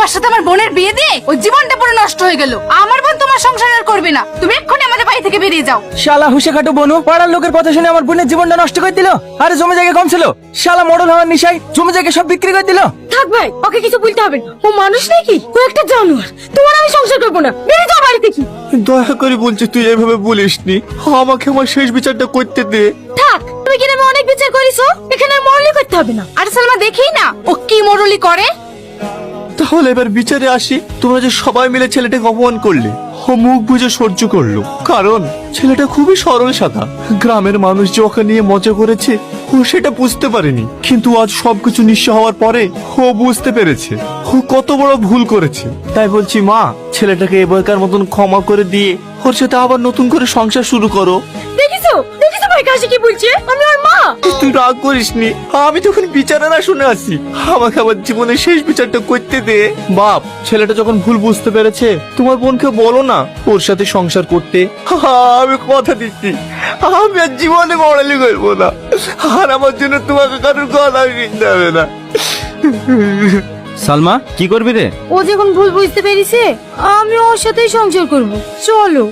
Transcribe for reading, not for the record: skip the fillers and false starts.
তোমার সাথে আমার বোনের বিয়ে দিয়ে ওই জীবনটা পুরো নষ্ট হয়ে গেল। আমার বোন তোমার সংসার আর করবে না। তুমি এক্ষুনি আমাদের বাড়ি থেকে বেরিয়ে যাও। শালা হুশে খাটো বনু পাড়ার লোকের কথা শুনে আমার বোনের জীবনটা নষ্ট করে দিল। আরে জমি জায়গা কম ছিল, শালা মডেল হওয়ার নিশায় জমি জায়গা সব বিক্রি করে দিল। থাক ভাই, ওকে কিছু বলতে হবে না। ও মানুষ নাকি? ও একটা জানোয়ার। তোমার আমি সংসার করবো না, বেরিয়ে যাও বাড়ি থেকে। দয়া করে বলছি তুই এভাবে বলিসনি, আমাকে আমার শেষ বিচারটা করতে দে। থাক, তুমি কি নামে অনেক বিচার করিছো, এখানে আর মরলি করতে হবে না। আরে সালমা দেখেই না ও কি মরুলি করে। তাহলে এবার বিচারে আসি। তোমরা যে সবাই মিলে ছেলেটাকে অপমান করলে, ও মুখ বুঝে সহ্য করলো, কারণ ছেলেটা খুবই সরল সাদা। গ্রামের মানুষ যে ওকে নিয়ে মজা করেছে ও সেটা বুঝতে পারেনি, কিন্তু আজ সবকিছু নিঃস্ব হওয়ার পরে ও বুঝতে পেরেছে ও কত বড় ভুল করেছে। তাই বলছি মা, ছেলেটাকে এবারকার মতন ক্ষমা করে দিয়ে ওর সাথে আবার নতুন করে সংসার শুরু করো। দেখিছো দেখিছো ভাই কাশি কি বলছে? আমি ওর মা। তুই রাগ করিসনি, আমি তখন বিচারে না শুনে আসি। আমাকে আমার জীবনের শেষ বিচারটা করতে দে। বাপ, ছেলেটা যখন ভুল বুঝতে পেরেছে তোমার বোনকে বলো না ওর সাথে সংসার করতে। আমি কথা দিচ্ছি, আমি আর জীবনে মরালি করবো না, আর আমার জন্য তোমাকে কারোর কথা কিনতে হবে না। সালমা কি করবি রে? ও যখন ভুল বুঝতে পেরেছে, আমি ওর সাথেই সংসার করব। চলো।